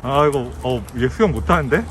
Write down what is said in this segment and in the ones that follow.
아, 이거, 얘 수영 못하는데?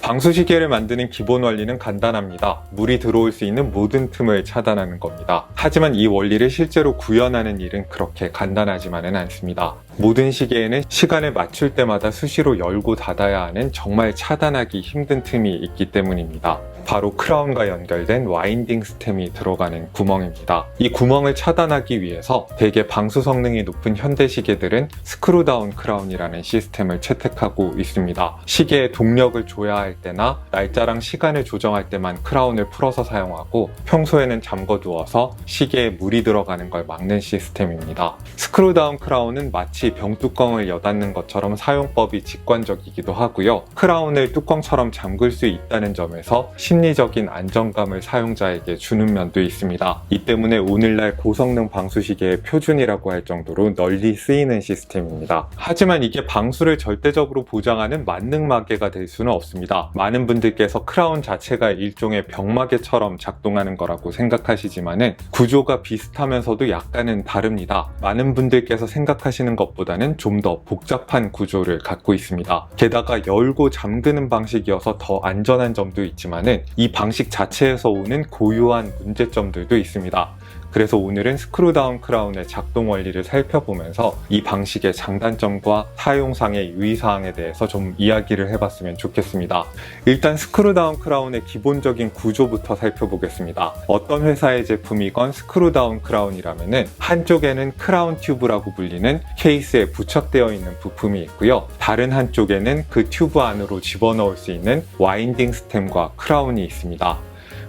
방수시계를 만드는 기본 원리는 간단합니다. 물이 들어올 수 있는 모든 틈을 차단하는 겁니다. 하지만 이 원리를 실제로 구현하는 일은 그렇게 간단하지만은 않습니다. 모든 시계에는 시간을 맞출 때마다 수시로 열고 닫아야 하는 정말 차단하기 힘든 틈이 있기 때문입니다. 바로 크라운과 연결된 와인딩 스템이 들어가는 구멍입니다. 이 구멍을 차단하기 위해서 대개 방수 성능이 높은 현대 시계들은 스크루다운 크라운이라는 시스템을 채택하고 있습니다. 시계에 동력을 줘야 할 때나 날짜랑 시간을 조정할 때만 크라운을 풀어서 사용하고 평소에는 잠궈두어서 시계에 물이 들어가는 걸 막는 시스템입니다. 스크루다운 크라운은 마치 병뚜껑을 여닫는 것처럼 사용법이 직관적이기도 하고요. 크라운을 뚜껑처럼 잠글 수 있다는 점에서 심리적인 안정감을 사용자에게 주는 면도 있습니다. 이 때문에 오늘날 고성능 방수시계의 표준이라고 할 정도로 널리 쓰이는 시스템입니다. 하지만 이게 방수를 절대적으로 보장하는 만능마개가 될 수는 없습니다. 많은 분들께서 크라운 자체가 일종의 병마개처럼 작동하는 거라고 생각하시지만은 구조가 비슷하면서도 약간은 다릅니다. 많은 분들께서 생각하시는 것보다는 좀 더 복잡한 구조를 갖고 있습니다. 게다가 열고 잠그는 방식이어서 더 안전한 점도 있지만은 이 방식 자체에서 오는 고유한 문제점들도 있습니다. 그래서 오늘은 스크루다운 크라운의 작동 원리를 살펴보면서 이 방식의 장단점과 사용상의 유의사항에 대해서 좀 이야기를 해봤으면 좋겠습니다. 일단 스크루다운 크라운의 기본적인 구조부터 살펴보겠습니다. 어떤 회사의 제품이건 스크루다운 크라운이라면은 한쪽에는 크라운 튜브라고 불리는 케이스에 부착되어 있는 부품이 있고요. 다른 한쪽에는 그 튜브 안으로 집어넣을 수 있는 와인딩 스템과 크라운이 있습니다.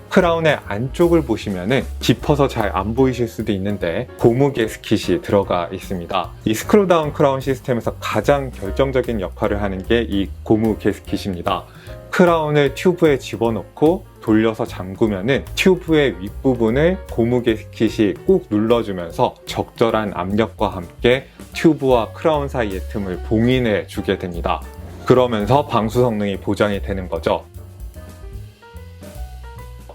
크라운의 안쪽을 보시면은 깊어서 잘 안 보이실 수도 있는데 고무 게스킷이 들어가 있습니다. 이 스크루다운 크라운 시스템에서 가장 결정적인 역할을 하는 게 이 고무 게스킷입니다. 크라운을 튜브에 집어넣고 돌려서 잠그면은 튜브의 윗부분을 고무 게스킷이 꾹 눌러주면서 적절한 압력과 함께 튜브와 크라운 사이의 틈을 봉인해 주게 됩니다. 그러면서 방수 성능이 보장이 되는 거죠.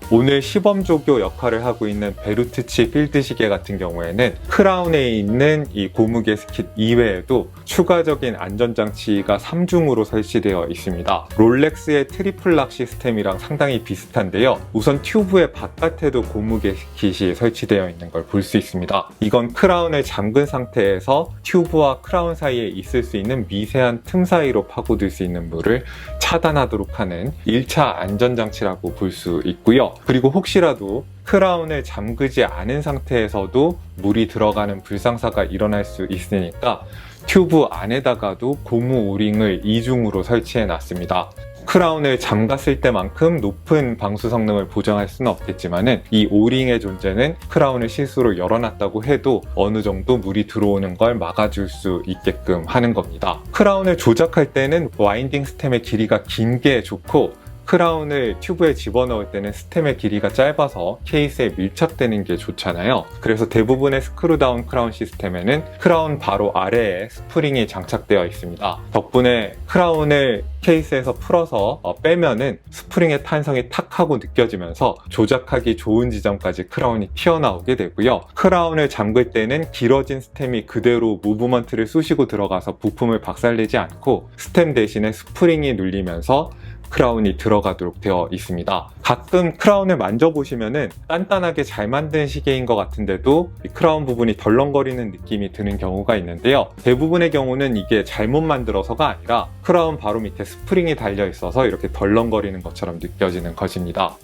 오늘 시범조교 역할을 하고 있는 베루트치 필드 시계 같은 경우에는 크라운에 있는 이 고무 게스킷 이외에도 추가적인 안전장치가 3중으로 설치되어 있습니다. 롤렉스의 트리플 락 시스템이랑 상당히 비슷한데요. 우선 튜브의 바깥에도 고무 게스킷이 설치되어 있는 걸 볼 수 있습니다. 이건 크라운을 잠근 상태에서 튜브와 크라운 사이에 있을 수 있는 미세한 틈 사이로 파고들 수 있는 물을 차단하도록 하는 1차 안전장치라고 볼 수 있고요. 그리고 혹시라도 크라운을 잠그지 않은 상태에서도 물이 들어가는 불상사가 일어날 수 있으니까 튜브 안에다가도 고무 오링을 2중으로 설치해 놨습니다. 크라운을 잠갔을 때만큼 높은 방수 성능을 보장할 수는 없겠지만은 이 오링의 존재는 크라운을 실수로 열어놨다고 해도 어느 정도 물이 들어오는 걸 막아줄 수 있게끔 하는 겁니다. 크라운을 조작할 때는 와인딩 스템의 길이가 긴 게 좋고 크라운을 튜브에 집어넣을 때는 스템의 길이가 짧아서 케이스에 밀착되는 게 좋잖아요. 그래서 대부분의 스크루다운 크라운 시스템에는 크라운 바로 아래에 스프링이 장착되어 있습니다. 덕분에 크라운을 케이스에서 풀어서 빼면은 스프링의 탄성이 탁 하고 느껴지면서 조작하기 좋은 지점까지 크라운이 튀어나오게 되고요. 크라운을 잠글 때는 길어진 스템이 그대로 무브먼트를 쑤시고 들어가서 부품을 박살내지 않고 스템 대신에 스프링이 눌리면서 크라운이 들어가도록 되어 있습니다. 가끔 크라운을 만져보시면은 단단하게 잘 만든 시계인 것 같은데도 이 크라운 부분이 덜렁거리는 느낌이 드는 경우가 있는데요. 대부분의 경우는 이게 잘못 만들어서가 아니라 크라운 바로 밑에 스프링이 달려 있어서 이렇게 덜렁거리는 것처럼 느껴지는 것입니다.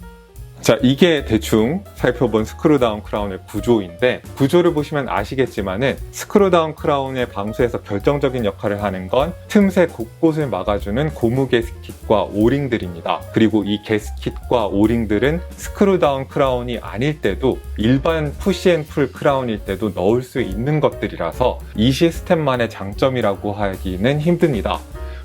자, 이게 대충 살펴본 스크루다운 크라운의 구조인데 구조를 보시면 아시겠지만은 스크루다운 크라운의 방수에서 결정적인 역할을 하는 건 틈새 곳곳을 막아주는 고무 게스킷과 오링들입니다. 그리고 이 게스킷과 오링들은 스크루다운 크라운이 아닐 때도 일반 푸시앤풀 크라운일 때도 넣을 수 있는 것들이라서 이 시스템만의 장점이라고 하기는 힘듭니다.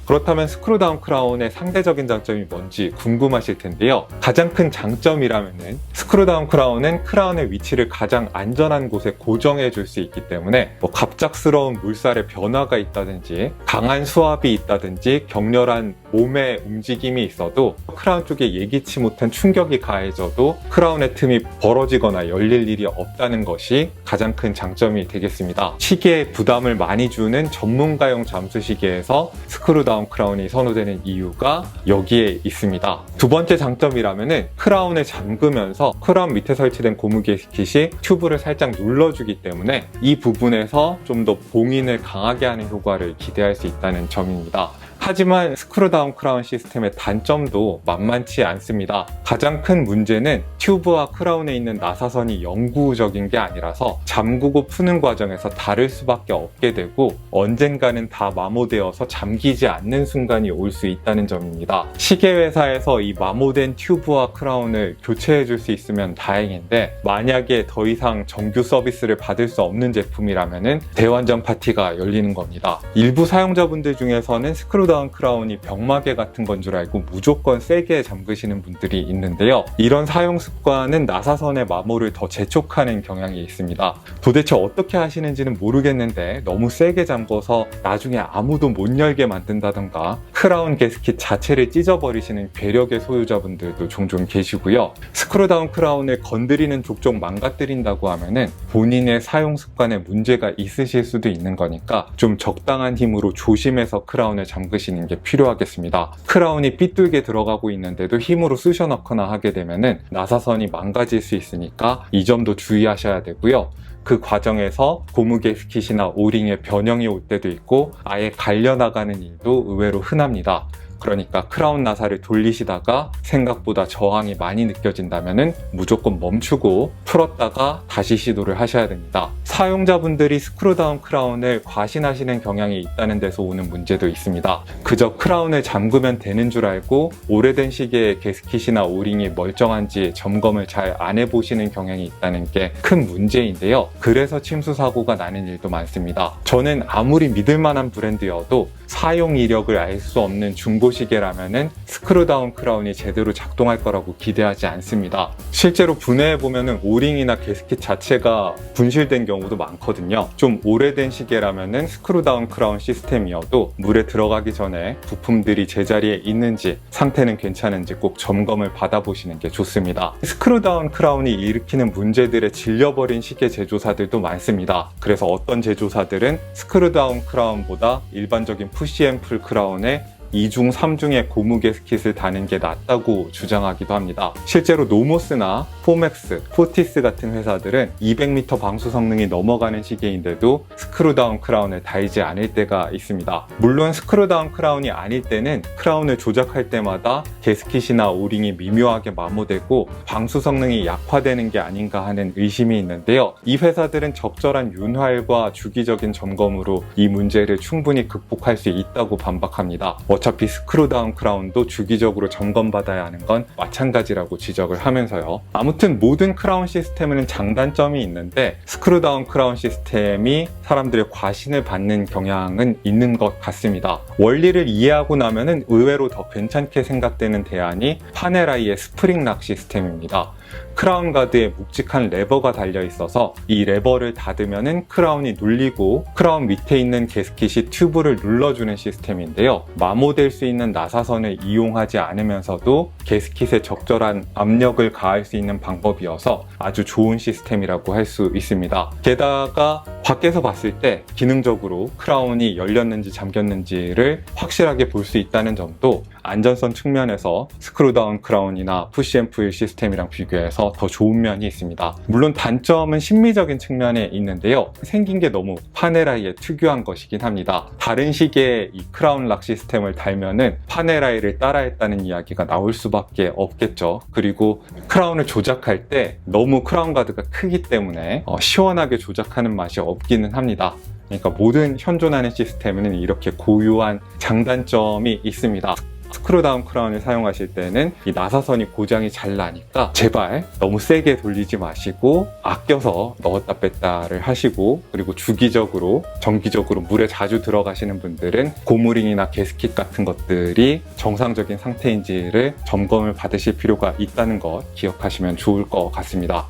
그렇다면 스크루다운 크라운의 상대적인 장점이 뭔지 궁금하실 텐데요. 가장 큰 장점이라면은 스크루다운 크라운은 크라운의 위치를 가장 안전한 곳에 고정해 줄 수 있기 때문에 갑작스러운 물살의 변화가 있다든지 강한 수압이 있다든지 격렬한 몸에 움직임이 있어도 크라운 쪽에 예기치 못한 충격이 가해져도 크라운의 틈이 벌어지거나 열릴 일이 없다는 것이 가장 큰 장점이 되겠습니다. 시계에 부담을 많이 주는 전문가용 잠수 시계에서 스크루다운 크라운이 선호되는 이유가 여기에 있습니다. 두 번째 장점이라면은 크라운을 잠그면서 크라운 밑에 설치된 고무 게스킷이 튜브를 살짝 눌러주기 때문에 이 부분에서 좀 더 봉인을 강하게 하는 효과를 기대할 수 있다는 점입니다. 하지만 스크루다운 크라운 시스템의 단점도 만만치 않습니다. 가장 큰 문제는 튜브와 크라운에 있는 나사선이 영구적인 게 아니라서 잠그고 푸는 과정에서 다를 수밖에 없게 되고 언젠가는 다 마모되어서 잠기지 않는 순간이 올 수 있다는 점입니다. 시계회사에서 이 마모된 튜브와 크라운을 교체해 줄 수 있으면 다행인데 만약에 더 이상 정규 서비스를 받을 수 없는 제품이라면 대환장 파티가 열리는 겁니다. 일부 사용자분들 중에서는 스크루다운 크라운이 병마개 같은 건 줄 알고 무조건 세게 잠그시는 분들이 있는데요. 이런 사용 습관은 나사선의 마모를 더 재촉하는 경향이 있습니다. 도대체 어떻게 하시는지는 모르겠는데 너무 세게 잠궈서 나중에 아무도 못 열게 만든다던가 크라운 게스킷 자체를 찢어버리시는 괴력의 소유자분들도 종종 계시고요. 스크루다운 크라운을 건드리는 족족 망가뜨린다고 하면은 본인의 사용 습관에 문제가 있으실 수도 있는 거니까 좀 적당한 힘으로 조심해서 크라운을 잠그시는 게 필요하겠습니다. 크라운이 삐뚤게 들어가고 있는데도 힘으로 쑤셔 넣거나 하게 되면은 나사선이 망가질 수 있으니까 이 점도 주의하셔야 되고요. 그 과정에서 고무 게스킷이나 오링에 변형이 올 때도 있고 아예 갈려나가는 일도 의외로 흔합니다. 그러니까 크라운 나사를 돌리시다가 생각보다 저항이 많이 느껴진다면 무조건 멈추고 풀었다가 다시 시도를 하셔야 됩니다. 사용자분들이 스크루다운 크라운을 과신하시는 경향이 있다는 데서 오는 문제도 있습니다. 그저 크라운을 잠그면 되는 줄 알고 오래된 시계의 게스킷이나 오링이 멀쩡한지 점검을 잘 안 해보시는 경향이 있다는 게 큰 문제인데요. 그래서 침수 사고가 나는 일도 많습니다. 저는 아무리 믿을만한 브랜드여도 사용 이력을 알 수 없는 중고시계라면은 스크루다운 크라운이 제대로 작동할 거라고 기대하지 않습니다. 실제로 분해해보면은 오링이나 게스킷 자체가 분실된 경우도 많거든요. 좀 오래된 시계라면은 스크루다운 크라운 시스템이어도 물에 들어가기 전에 부품들이 제자리에 있는지 상태는 괜찮은지 꼭 점검을 받아보시는 게 좋습니다. 스크루다운 크라운이 일으키는 문제들에 질려버린 시계 제조사들도 많습니다. 그래서 어떤 제조사들은 스크루다운 크라운보다 일반적인 푸시앤풀 크라운에 2중, 3중의 고무 게스킷을 다는 게 낫다고 주장하기도 합니다. 실제로 노모스나 포맥스, 포티스 같은 회사들은 200m 방수 성능이 넘어가는 시계인데도 스크루다운 크라운을 달지 않을 때가 있습니다. 물론 스크루다운 크라운이 아닐 때는 크라운을 조작할 때마다 게스킷이나 오링이 미묘하게 마모되고 방수 성능이 약화되는 게 아닌가 하는 의심이 있는데요. 이 회사들은 적절한 윤활과 주기적인 점검으로 이 문제를 충분히 극복할 수 있다고 반박합니다. 어차피 스크루다운 크라운도 주기적으로 점검받아야 하는 건 마찬가지라고 지적을 하면서요. 아무튼 모든 크라운 시스템에는 장단점이 있는데 스크루다운 크라운 시스템이 사람들의 과신을 받는 경향은 있는 것 같습니다. 원리를 이해하고 나면은 의외로 더 괜찮게 생각되는 대안이 파네라이의 스프링 락 시스템입니다. 크라운 가드에 묵직한 레버가 달려 있어서 이 레버를 닫으면은 크라운이 눌리고 크라운 밑에 있는 게스킷이 튜브를 눌러주는 시스템인데요. 마모될 수 있는 나사선을 이용하지 않으면서도 게스킷에 적절한 압력을 가할 수 있는 방법이어서 아주 좋은 시스템이라고 할 수 있습니다. 게다가 밖에서 봤을 때 기능적으로 크라운이 열렸는지 잠겼는지를 확실하게 볼 수 있다는 점도 안전성 측면에서 스크루다운 크라운이나 푸시앤풀 시스템이랑 비교해서 더 좋은 면이 있습니다. 물론 단점은 심미적인 측면에 있는데요. 생긴 게 너무 파네라이에 특유한 것이긴 합니다. 다른 시계의 이 크라운 락 시스템을 달면은 파네라이를 따라했다는 이야기가 나올 수밖에 없겠죠. 그리고 크라운을 조작할 때 너무 크라운 가드가 크기 때문에 시원하게 조작하는 맛이 없기는 합니다. 그러니까 모든 현존하는 시스템에는 이렇게 고유한 장단점이 있습니다. 스크루다운 크라운을 사용하실 때는 이 나사선이 고장이 잘 나니까 제발 너무 세게 돌리지 마시고 아껴서 넣었다 뺐다를 하시고, 그리고 주기적으로 정기적으로 물에 자주 들어가시는 분들은 고무링이나 게스킷 같은 것들이 정상적인 상태인지를 점검을 받으실 필요가 있다는 것 기억하시면 좋을 것 같습니다.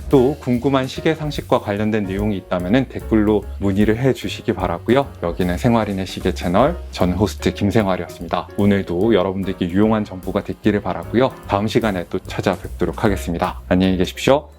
또 궁금한 시계 상식과 관련된 내용이 있다면 댓글로 문의를 해주시기 바라고요. 여기는 생활인의 시계 채널, 전 호스트 김생활이었습니다. 오늘도 여러분들께 유용한 정보가 됐기를 바라고요. 다음 시간에 또 찾아뵙도록 하겠습니다. 안녕히 계십시오.